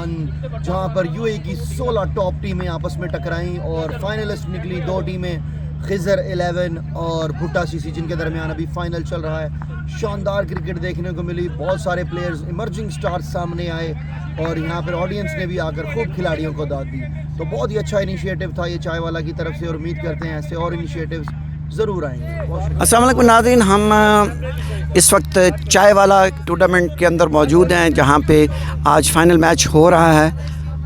1, जहां पर यूएई की 16 टॉप टीमें आपस में टकराईं और फाइनलिस्ट निकली 2 टीमें, खिजर 11 और भुट्टा सीसी, जिनके दरमियान अभी फाइनल चल रहा है। शानदार क्रिकेट देखने को मिली, बहुत सारे प्लेयर्स इमर्जिंग स्टार्स सामने आए और यहाँ पर ऑडियंस ने भी आकर खूब खिलाड़ियों को दाद दी। तो बहुत ही अच्छा इनिशिएटिव था ये चाय वाला की तरफ से और उम्मीद करते हैं ऐसे और इनिशिएटिव्स ज़रूर आएंगे। अस्सलाम वालेकुम नाज़रीन, हम इस वक्त चाय वाला टूर्नामेंट के अंदर मौजूद हैं जहाँ पे आज फाइनल मैच हो रहा है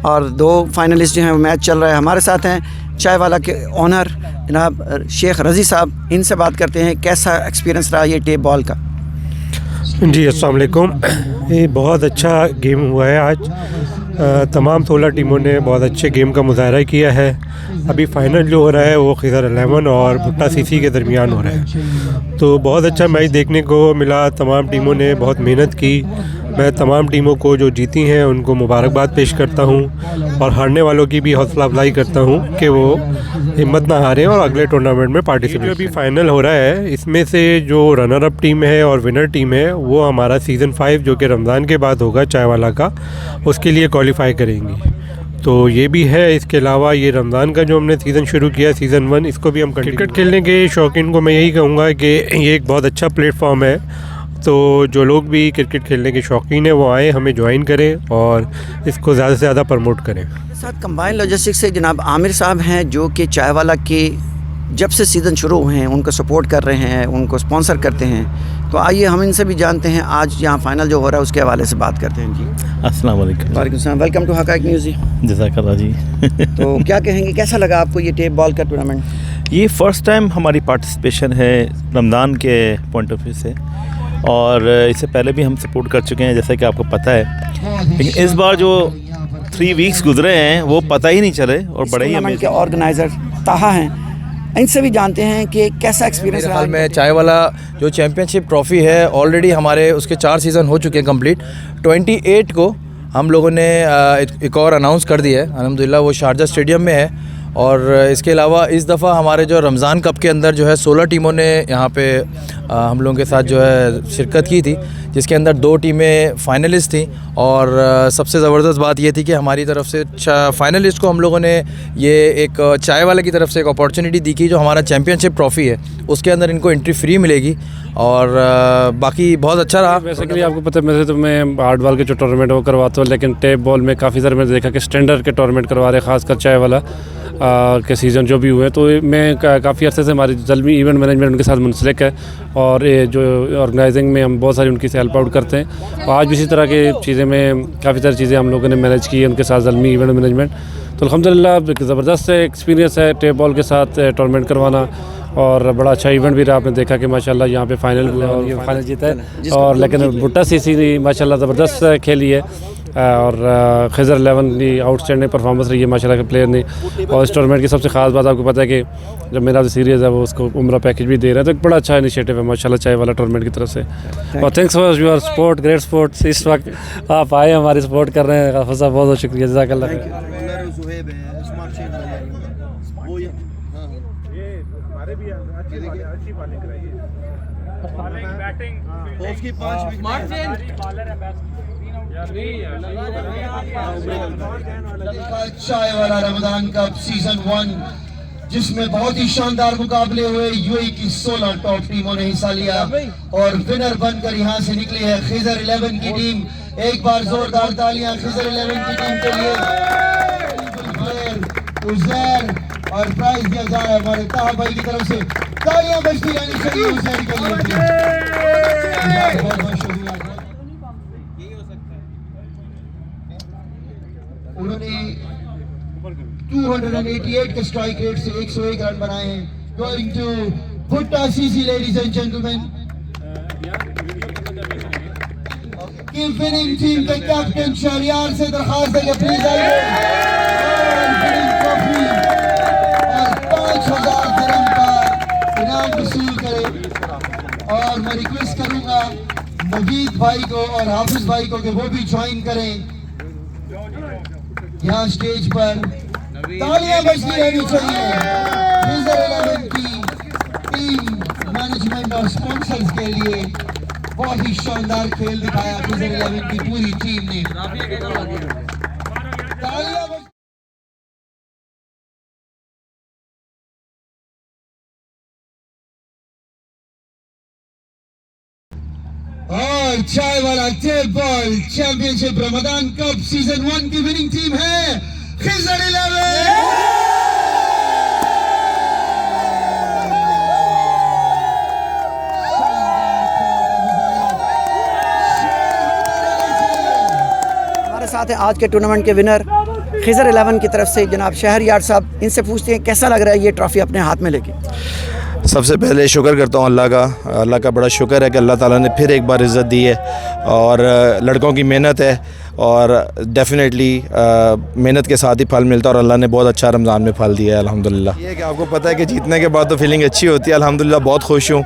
और 2 फाइनलिस्ट जो हैं वो मैच चल रहा है। हमारे साथ हैं चाय वाला के ओनर जनाब शेख रज़ी साहब, इनसे बात करते हैं कैसा एक्सपीरियंस रहा ये टेप बॉल का। जी अस्सलाम वालेकुम। ये बहुत अच्छा गेम हुआ है आज। तमाम 16 टीमों ने बहुत अच्छे गेम का मुजाहरा किया है। अभी फ़ाइनल जो हो रहा है वो खिजर 11 और भुट्टा सीसी के दरमियान हो रहा है, तो बहुत अच्छा मैच देखने को मिला। तमाम टीमों ने बहुत मेहनत की। मैं तमाम टीमों को जो जीती हैं उनको मुबारकबाद पेश करता हूं और हारने वालों की भी हौसला अफजाई करता हूं कि वो हिम्मत ना हारें और अगले टूर्नामेंट में पार्टिसिपेट। जो अभी फ़ाइनल हो रहा है इसमें से जो रनर अप टीम है और विनर टीम है वो हमारा सीज़न 5 जो कि रमज़ान के बाद होगा चाय वाला का, उसके लिए क्वालिफ़ाई करेंगी। तो ये भी है। इसके अलावा ये रमज़ान का जो हमने सीज़न शुरू किया सीज़न 1, इसको भी हम क्रिकेट खेलने के शौकीन को मैं यही कहूँगा कि ये एक बहुत अच्छा प्लेटफॉर्म है। तो जो लोग भी क्रिकेट खेलने के शौकीन हैं वो आएँ, हमें ज्वाइन करें और इसको ज़्यादा से ज़्यादा प्रमोट करें। साथ कंबाइन लॉजिस्टिक्स से जनाब आमिर साहब हैं जो कि चाय वाला के जब से सीज़न शुरू हुए हैं उनको सपोर्ट कर रहे हैं, उनको स्पॉन्सर करते हैं। तो आइए हम इनसे भी जानते हैं, आज यहाँ फ़ाइनल जो हो रहा है उसके हवाले से बात करते हैं। जी अस्सलाम वालेकुम। वालेकुम सलाम, वेलकम टू हक़ाइक़ न्यूज़। जज़ाकल्लाह जी। तो क्या कहेंगे, कैसा लगा आपको ये टेप बॉल का टूर्नामेंट? ये फ़र्स्ट टाइम हमारी पार्टिसिपेशन है रमज़ान के पॉइंट ऑफ व्यू से, और इससे पहले भी हम सपोर्ट कर चुके हैं जैसा कि आपको पता है, लेकिन इस बार जो 3 वीक्स गुजरे हैं वो पता ही नहीं चले और बड़े ही टूर्नामेंट के ऑर्गेनाइज़र ताहा हैं, इनसे भी जानते हैं कि कैसा एक्सपीरियंस रहा। हाल में चाय वाला जो चैम्पियनशिप ट्रॉफ़ी है ऑलरेडी हमारे उसके 4 सीज़न हो चुके हैं कंप्लीट। 28 को हम लोगों ने एक और अनाउंस कर दिया है, अल्हम्दुलिल्लाह वो शारजा स्टेडियम में है। और इसके अलावा इस दफ़ा हमारे जो रमज़ान कप के अंदर जो है 16 टीमों ने यहाँ पे हम लोगों के साथ जो है शिरकत की थी, जिसके अंदर 2 टीमें फ़ाइनलिस्ट थी। और सबसे ज़बरदस्त बात ये थी कि हमारी तरफ से फ़ाइनलिस्ट को हम लोगों ने ये एक चाय वाले की तरफ से एक अपॉर्चुनिटी दी कि जो हमारा चैम्पियनशिप ट्रॉफ़ी है उसके अंदर इनको एंट्री फ्री मिलेगी। और बाकी बहुत अच्छा रहा। बेसिकली आपको पता है वैसे तो मैं हार्ड बॉल के जो टूर्नामेंट वो करवाता हूँ, लेकिन टेप बॉल में काफ़ी सारे मैंने देखा कि स्टैंडर्ड के टूर्नामेंट करवा रहे, ख़ासकर चाय वाला के सीज़न जो भी हुए। तो मैं काफ़ी अर्से से हमारी ज़ल्मी इवेंट मैनेजमेंट उनके साथ मुंसलिक है और ये जो ऑर्गेनाइजिंग में हम बहुत सारी उनकी से हेल्प आउट करते हैं। और आज भी इसी तरह की चीज़ें में काफ़ी सारी चीज़ें हम लोगों ने मैनेज की है उनके साथ ज़ल्मी इवेंट मैनेजमेंट। तो अल्हम्दुलिल्लाह ज़बरदस्त एक्सपीरियंस है टेप बॉल के साथ टूर्नामेंट करवाना और बड़ा अच्छा इवेंट भी रहा। आपने देखा कि माशाल्लाह यहाँ पे फाइनल हुआ और ये फाइनल जीता है। और लेकिन भुट्टा सीसी ने माशाल्लाह ज़बरदस्त खेली है और खिजर 11 की आउटस्टैंडिंग परफॉर्मेंस रही है माशाल्लाह के प्लेयर ने। और इस टूर्नामेंट की सबसे ख़ास बात आपको पता है कि जब मेरा जो सीरीज़ है वो उसको उम्रा पैकेज भी दे रहा है, तो एक बड़ा अच्छा इनिशिएटिव है माशाल्लाह चाय वाला टूर्नामेंट की तरफ से। और thanks for your support, great support. इस वक्त आप आए हमारी सपोर्ट कर रहे हैं, बहुत बहुत शुक्रिया, जज़ाकल्लाह। चाय वाला रमजान कप सीजन 1 जिसमें बहुत ही शानदार मुकाबले हुए, यूएई की 16 टॉप टीमों ने हिस्सा लिया और विनर बनकर यहाँ से निकली है खिजर 11 की टीम। एक बार जोरदार तालियां खिजर 11 की टीम के लिए। उज़ैर और प्राइज दिया जा रहा है हमारे ताहा भाई की तरफ से, तालियां बजती रहनी चाहिए उज़ैर के लिए। बहुत बहुत शुक्रिया। उन्होंने 288 के स्ट्राइक रेट से 101 रन बनाए हैं। गोइंग टू भुट्टा सीसी, लेडीज एंड जेंटलमैन। की विनिंग टीम के कैप्टन शहरियार से दरखास्त है कि प्लीज आइए और 5000 दिरहम का इनाम वसूल करें। और मैं रिक्वेस्ट करूंगा नवीद भाई को और हाफिज भाई को कि वो भी ज्वाइन करें यहाँ स्टेज पर। तालियां बजती रहनी चाहिए खिजर 11 की टीम मैनेजमेंट और स्पॉन्सर्स के लिए। बहुत ही शानदार खेल दिखाया खिजर 11 की पूरी टीम ने। और चाय वाला table championship Ramzan cup season 1 की विनिंग टीम है खिजर 11। हमारे साथ हैं आज के टूर्नामेंट के विनर खिजर 11 की तरफ से जनाब शहरयार साहब। इनसे पूछते हैं कैसा लग रहा है ये ट्रॉफ़ी अपने हाथ में लेके। सबसे पहले शुक्र करता हूँ अल्लाह का बड़ा शुक्र है कि अल्लाह ताला ने फिर एक बार इज़्ज़त दी है और लड़कों की मेहनत है और डेफिनेटली मेहनत के साथ ही फल मिलता है और अल्लाह ने बहुत अच्छा रमज़ान में फल दिया है अल्हम्दुलिल्लाह। ये कि आपको पता है कि जीतने के बाद तो फीलिंग अच्छी होती है, अल्हम्दुलिल्लाह बहुत खुश हूँ।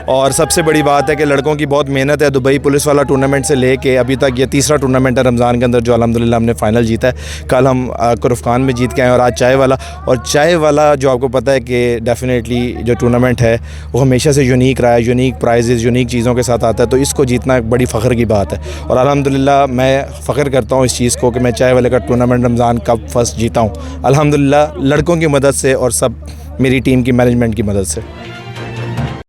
और सबसे बड़ी बात है कि लड़कों की बहुत मेहनत है। दुबई पुलिस वाला टूर्नामेंट से लेके अभी तक ये तीसरा टूर्नामेंट है रमज़ान के अंदर जो अल्हम्दुलिल्लाह हमने फ़ाइनल जीता है। कल हम कुरफ़ में जीत के आए और आज चाय वाला। और चाय वाला जो आपको पता है कि डेफिनेटली जो टूर्नामेंट है वो हमेशा से यूनिक रहा है, यूनिक प्राइजेज़ यूनिक चीज़ों के साथ आता है, तो इसको जीतना एक बड़ी फ़ख्र की बात है। और अल्हम्दुलिल्लाह मैं फ़ख्र करता हूँ इस चीज़ को कि मैं चाय वाले का टूर्नामेंट रमज़ान कप फर्स्ट जीता हूँ अल्हम्दुलिल्लाह, लड़कों की मदद से और सब मेरी टीम की मैनेजमेंट की मदद से।